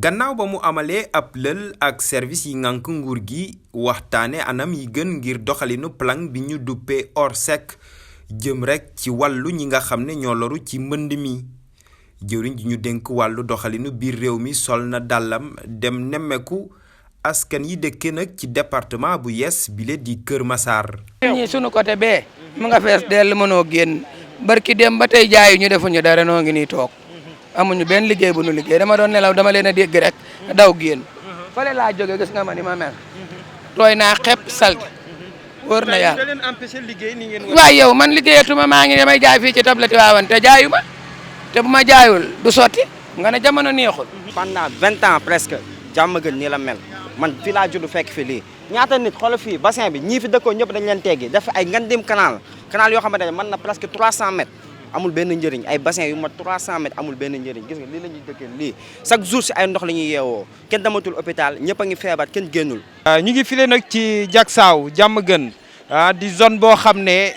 gannaaw ba mu amalee ab lël ak service yi ngànk nguur gi waxtaane anam yi gën ngir doxalinu plan bi ñu duppee Orsec jëm rek ci wàllu ñi nga xam ne ñoo loru ci mbënd mi jëwriñ ji ñu dénk wàllu doxalinu biir réew mi sol na dàllam dem nemmeeku askan yi dëkke nag ci département bu yees bile di Kër Massar. ñi sunu côté bee mu nga fees dell mënoo génn barki dem ba tey jaayu ñu defuñu dara noo ngi nii toog amuñu benn liggéey bu nu liggéey dama doon nelaw dama leen a dégg rek daw génn fale laa jóge gis nga ma ni ma mel tooy naa xepp salte wóor na yàlla waaye yow man liggéeyatuma maa ngi damay jaay fii ci tablette waawan te jaayu ma te bu ma jaayul du sotti nga ne jamono neexul. pendant 20 ans presque jàmm gën nii la mel man fii laa judd fekk fi lii ñaata nit xoolal fii bassin bi ñii fi dëkkoon ñëpp dañ leen teggi def ay ngandim canal yoo xamante ne mën na presque 300 mètres amul benn njëriñ ay bassin yu mat 300 mètres amul benn njëriñ gis nga lii la ñuy dëkkee lii chaque jour si ay ndox la ñuy yeewoo kenn dematul hôpital ñëpp a ngi feebar kenn génnul. ñu ngi file nag ci Diacksao jàmm gën di zone boo xam ne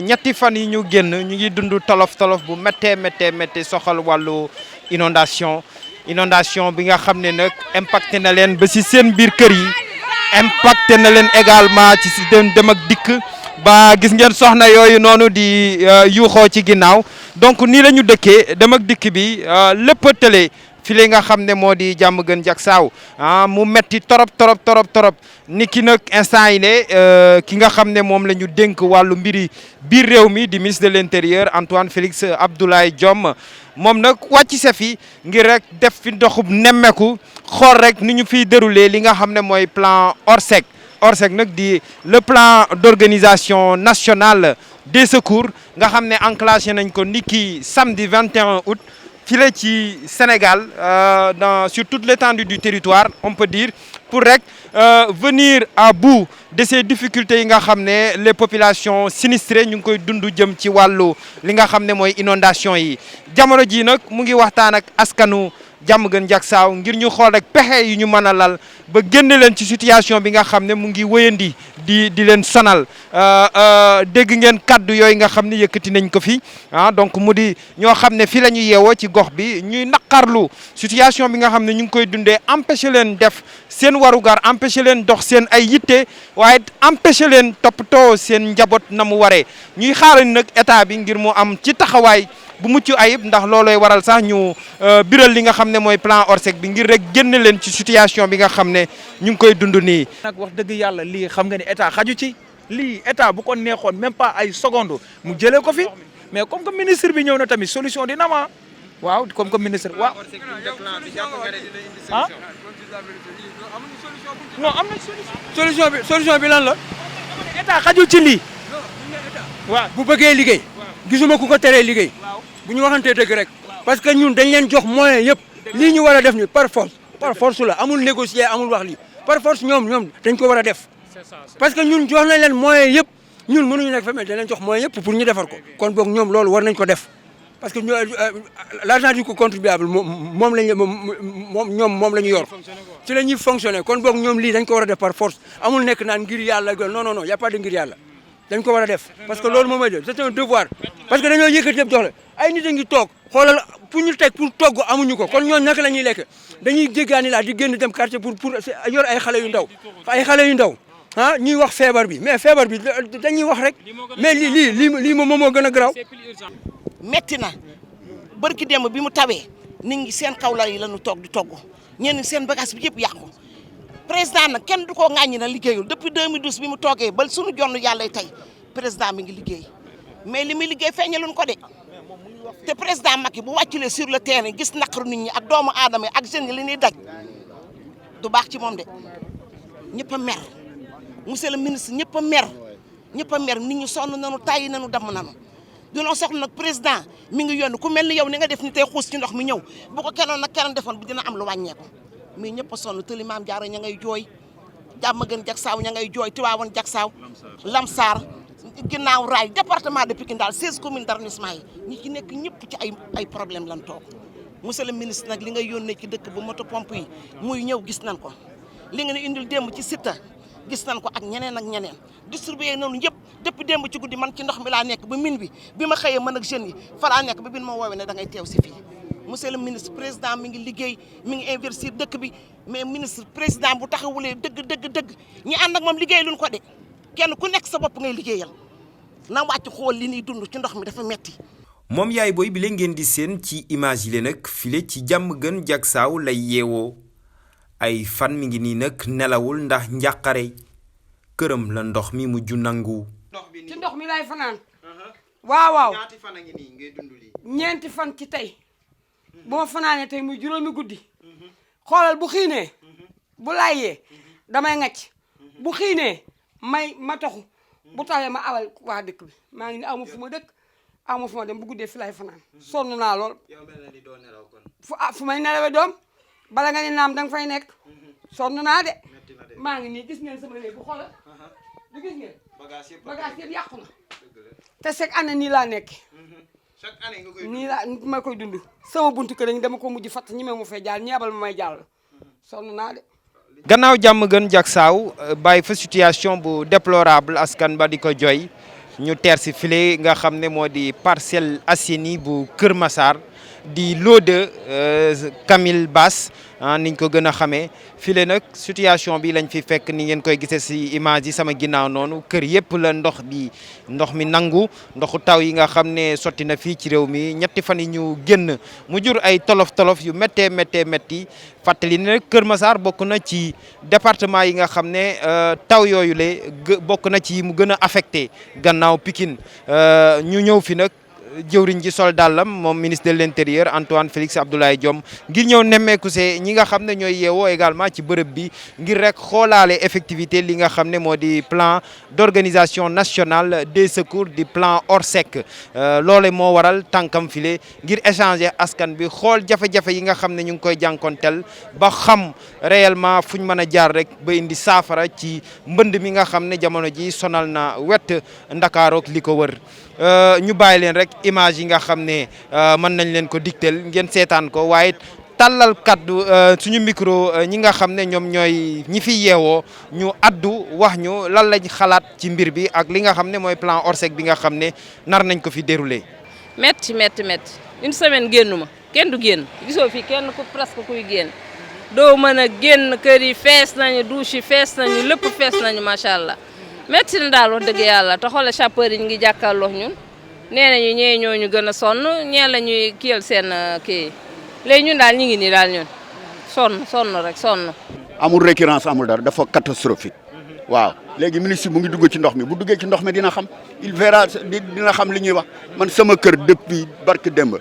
ñetti fan yi ñu génn ñu ngi dund tolof bu méttee soxal wàllu inondation bi nga xam ne nag impacté na leen ba si seen biir kër yi impacté na leen également ci si dem ak dikk ba gis ngeen soxna yooyu noonu di yuuxoo ci ginnaaw donc nii la ñu dëkkee dem ak dikk bi lépp a tële file nga xam ne moo di jàmm gën Diacksao mu metti torop ni ki nag instant yi ne ki nga xam ne moom la ñu dénk wàllu mbiri biir réew mi di ministre de l'intérieur Antoine Félix Abdoulaye Diome moom nag wàcc sa fi ngir rek def fi doxub nemmeeku xool rek ni ñu fiy déroulé li nga xam ne mooy plan Orsec nag di le plan d'organisation nationale des secours nga xam ne enclenché nañ ko niki samedi 21 août fii ci Sénégal sur toute l'étendue du territoire on peut dire pour rek venir à bout de ces difficultés yi nga xam ne les populations sinistrées ñu ngi koy dund jëm ci wàllu li nga xam ne mooy inondation yi jamono ji nag mu ngi waxtaan ak askanu jàmm gën Diacksao ngir ñu xool rek pexe yu ñu mën a lal ba génne leen ci situation bi nga xam ne mu ngi wëyandi di leen sonal dégg ngeen kaddu yooyu nga xam ne yëkkati nañ ko fi donc mu di ñoo xam ne fii la ñu yeewoo ci gox bi ñuy naqarlu situation bi nga xam ne ñu ngi koy dundee empêché leen def seen warugar empêché leen dox seen ay yitte waaye empêché leen toppatoo seen njaboot na mu waree ñuy xaarandi nag état bi ngir mu am ci taxawaay bu mucc ayib ndax loolooy waral sax ñu biral li nga xam ne mooy plan Orsec bi ngir rek génne leen ci situation bi nga xam ne ñu ngi koy dund nii. nag wax dëgg yàlla lii xam nga ne état xaju ci lii état bu ko neexoon même pas ay secondes mu jëlee ko fi mais comme que ministre bi ñëw na tamit solution dina ma waaw comme que ministre waaw. ah non am na solution bi lan la. état xaju ci lii. waaw bu bëggee liggéey. gisuma ku ko teree liggéey. bu ñu waxantee dëgg rek. parce que ñun dañ leen jox moyen yëpp. lii ñu war a def ni par force la amul négocier amul wax lii par force ñoom dañ ko war a def. parce que ñun jox nañ leen moyen yëpp ñun mënuñu nekk fa mais dañ leen jox moyen yëpp pour ñu defar ko. kon boog ñoom loolu war nañ ko def parce que l'argent du contribuable moom la ñu yor. ci la ñuy fonctionner kon boog ñoom lii dañ ko war a def par force amul nekk naan ngir yàlla non y a pas de ngir yàlla. dañ ko war a def parce que loolu moom mooy def c'est un devoir parce que dañoo yëkkati yëpp jox la ay nit a ngi toog xoolal pour ñu teg pour togg amuñu ko kon ñooñu naka la ñuy lekk dañuy jéggaani laa di génn dem quartier pour yor ay xale yu ndaw ñuy wax feebar bi mais feebar bi dañuy wax rek mais lii moom moo gën a garaaw. metti na barki démb bi mu tawee nit ñi seen kawlal yi la ñu toog di togg ñenn seen bagage bi yëpp yàqu. président nag kenn du ko ŋàññi na liggéeyul depuis 2012 bi mu toogee ba suñu jonn yàlla tey président mi ngi liggéey mais li muy liggéey feeñaluñ ko de te président Macky bu wàcculee sur le terrain gis naqaru nit ñi ak doomu aadama yi ak jeunes yi li ñuy daj du baax ci moom de ñëpp a mer monsieur le ministre ñëpp a mer nit ñi sonn nañu tàyyi nañu damm nañu dinoo soxla nag président mi ngi yónni ku mel ni yow ni nga def ni tey xuus ci ndox mi ñëw bu ko keneen defoon bi dina am lu wàññeeku. mais ñëpp a sonn tëli maam Jaara ña ngay jooy jàmm gën Diacksao ña ngay jooy Tivaouane Diacksao Lamsar ginnaaw raay département de Pikine daal 16 communes d'arrondissement yi ñi ci nekk ñëpp ci ay problème lan toog monsieur le ministre nag li ngay yónnee ci dëkk bu moto pompe yi muy ñëw gis nañ ko li nga ne indil démb ci Sita gis nañ ko ak ñeneen distribué noonu yëpp depuis démb ci guddi man ci ndox mi laa nekk ba min bi ma xëyee man ak jeunes yi fa laa nekk ba bin ma woowee ne da ngay teew si fii monsieur le ministre président mi ngi liggéey mi ngi investir dëkk bi mais ministre président bu taxawulee dëgg ñi ànd ak moom liggéey luñ ko de kenn ku nekk sa bopp ngay liggéeyal na wàcc xool li ñuy dund ci ndox mi dafa metti moom yaay booy bi la ngeen di seen ci image yi nag file ci Diamaguène Diacksao lay yeewoo ay fan mi ngi nii nag nelawul ndax njàqare këram la ndox mi mujj nangu. ci ndox mi lay fanaan waaw ñaati fan a ngi nii ngay dund lii. ñeenti fan ci tey bu ma fanaanee tey muy juróomi guddi xoolal bu xiinee bu layyee damay ngacc bu xiinee ma taxu bu tawee ma awal waa dëkk bi maa ngi ni aw ma fu ma dëkk aw ma fu ma dem bu guddee fi lay fanaan sonn naa lool fu may nelawee doom bala nga ni naam danga fay nekk sonn naa de maa ngi nii gis ngeen sama néeg bu xoolal du gis ngeen bagage yëpp yàqu na te chaque année nii laa nekk nii laa ma koy dund sama buntu kër yi dama ko mujj fatt ñi mu fay jaar ñeebal ma may jàll sonn naa de gannaaw Diamaguène Diacksao bàyyi fa situation bu déplorable askan ba di ko jooy ñu teer si file nga xam ne moo di Parcelles Assainies bu Kër Massar di lot de Camille Bass niñ ko gën a xamee file nag situation bi lañ fi fekk ni ngeen koy gisee si image yi sama ginnaaw noonu kër yëpp la ndox mi nangu ndoxu taw yi nga xam ne sotti na fii ci réew mi ñetti fan yi ñu génn mu jur ay tolof yu métti fàttali ne Kër Massar bokk na ci département yi nga xam ne taw yooyu la bokk na ci mu gën a affecté gannaaw Pikine ñu ñëw fi nag jëwriñ ji sol dàllam moom ministre de l'intérieur Antoine Félix Abdoulaye Diome ngir ñëw nemmeeku see ñi nga xam ne ñooy yeewoo également ci bërëb bi ngir rek xoolaale effectivité li nga xam ne moo di plan d'organisation nationale des secours di plan Orsec loole moo waral tànkam file ngir échanger askan bi xool jafe-jafe yi nga xam ne ñu ngi koy jànkonteel ba xam réellement fuñ mën a jaar rek ba indi saafara ci mbënd mi nga xam ne jamono ji sonal na wet Ndakaarook li ko wër ñu bàyyi leen rek image yi nga xam ne mën nañ leen ko digteel ngeen seetaan ko waaye tàllal kaddu suñu micro ñi nga xam ne ñoom ñooy ñi fi yeewoo ñu addu wax ñu lan lañ xalaat ci mbir bi ak li nga xam ne mooy plan Orsec bi nga xam ne nar nañ ko fi dérouler. métti une semaine génnuma kenn du génn gisoo fi kenn ku presque kuy génn doo mën a génn kër yi fees nañu douche yi fees nañu lépp fees nañu macha allah. metti na daal wax dëgg yàlla te xoolal sapeur yi ñu ngi jàkkaarloo ñun nee nañu ñee ñoo ñu gën a sonn ñee la ñuy kiyal seen kii léegi ñun daal ñu ngi nii daal ñun sonn rek. amul récurrence amul dara dafa catastrophique waaw léegi ministre mu ngi dugg ci ndox mi bu duggee ci ndox mi dina xam il verra dina xam li ñuy wax man sama kër depuis barke démb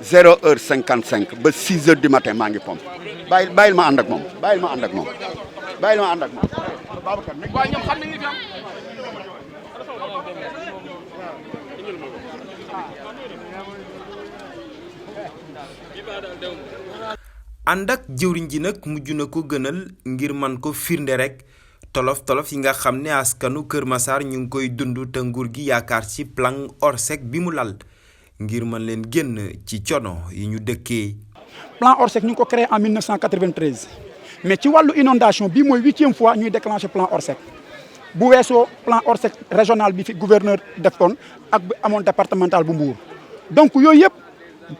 0h55 ba 6h du matin maa ngi pompe bàyyil ma ànd ak moom waaw ñoom xam nañu fi am. ànd ak jëwriñ ji nag mujj na ko gënal ngir man ko firnde rek tolof yi nga xam ne askanu Kër Massar ñu ngi koy dund te nguur gi yaakaar ci plan Orsec bi mu lal ngir mën leen génn ci coono yi ñu dëkkee. plan Orsec ñu ngi ko créé en 1993. mais ci wàllu inondation bi mooy 8e fois ñuy déclencher plan Orsec bu weesoo plan Orsec régional bi fi gouverneur defoon ak bi amoon départemental bu Mbour donc yooyu yëpp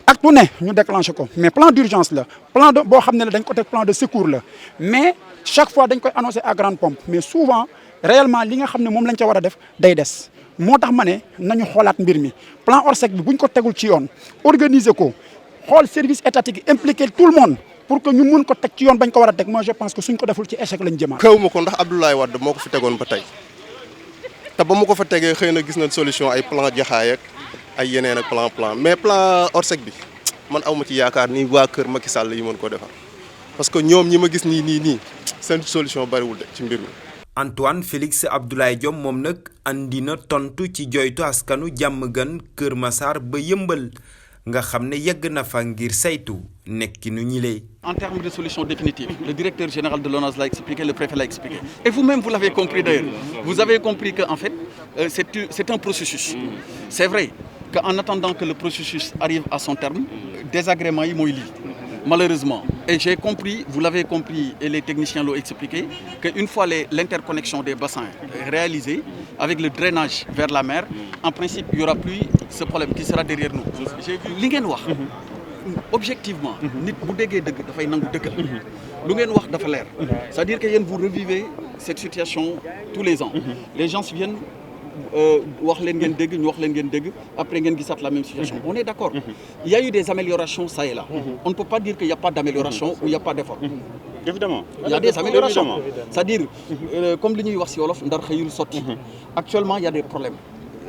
ak bu ne ñu déclencher ko mais plan d'urgence la plan de boo xam ne la dañ ko teg plan de secours la mais chaque fois dañ koy annoncer à grande pompe mais souvent réellement li nga xam ne moom lañ ca war a def day des moo tax ma ne nañu xoolaat mbir mi plan Orsec bi buñ ko tegul ci yoon organiser ko xool service étatique impliquer tout le monde pour que ñu mun ko teg ci yoon bañ ko war a teg moi je pense que suñ ko deful ci échec lañ jëmaat. xew ma ko ndax Abdoulaye Wade moo ko fi tegoon ba tey te ba mu ko fa tegee xëy na gis nañ solution ay plan jaxaay ak ay yeneen ak plan mais plan Orsec bi man aw ma ci yaakaar ni waa kër Macky Sall yi mën ko defar parce que ñoom ñi ma gis nii seen solution bariwul de ci mbir mi. Antoine Félix Abdoulaye Diome moom nag andi na tontu ci joytu askanu Diamaguène Kër Massar ba Yëmbal nga xam ne yegg na fa ngir saytu nekkinu ñi lay. En termes de solution définitive, le directeur général de l'ONAS l'a expliqué, le préfet l'a expliqué. Et vous-même, vous l'avez compris d'ailleurs. Vous avez compris qu'en fait, c'est un processus. C'est vrai qu'en attendant que le processus arrive à son terme, désagrément yi mooy lii. Malheureusement. Et j'ai compris, vous l'avez compris et les techniciens l'ont expliqué, qu'une fois l'interconnexion des bassins réalisée, avec le drainage vers la mer, en principe, il n'y aura plus ce problème qui sera derrière nous. J'ai vu li ngeen wax objectivement nit bu déggee dëgg dafay nangu dëggal lu ngeen wax dafa leer c'est-à-dire que yéen vous revivez cette situation tous les ans les gens viennent wax leen ngeen dégg ñu wax leen ngeen dégg après ngeen gisaat la même situation on est d'accord il y a eu des améliorations ça et là on ne peut pas dire qu'il y a pas d'amélioration ou il y a pas d'effort évidemment il y a des améliorations c'est-à-dire comme li ñuy wax ci wolof ndar xëyul sotti actuellement il y a des problèmes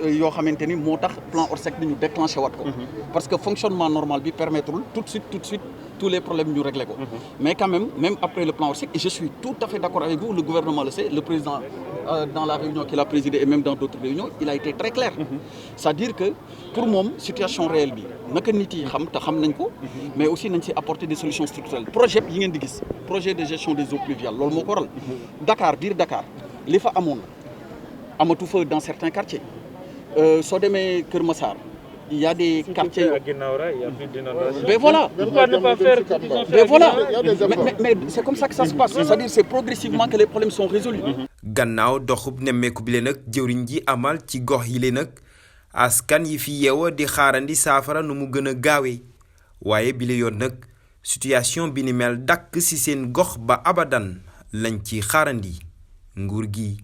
yoo xamante ni moo tax plan Orsec bi ñu déclenché waat ko parce que fonctionnement normal bi permettrul tout de suite tous les problèmes ñu régler ko mais quand même après le plan Orsec et je suis tout à fait d'accord avec vous le gouvernement le sait le président dans la réunion qu'il a présidée et même dans d'autres réunions il a été très clair c'est-à-dire que pour moom situation réelle bi naka nit yi xam te xam nañ ko mais aussi nañ ci apporter des solutions structurelles projet yi ngeen di gis projet de gestion des eaux pluviales loolu moo ko waral Dakar biir Dakar li fa amoon amatu fa dans certains quartiers soo demee Kër Massar il y a des quartiers mais voilà mais c'est comme ça que ça se passe c'est-à-dire c'est progressivement que les problèmes sont résolus gannaaw doxub nemmeeku bi leen nag jëwriñ ji amal ci gox yi leen nag askan yi fi yeewoo di xaarandi saafara nu mu gën a gaawee waaye bi la yoon nag situation bi ni mel dakk ci seen gox ba abadan lañ ci xaarandi nguur gi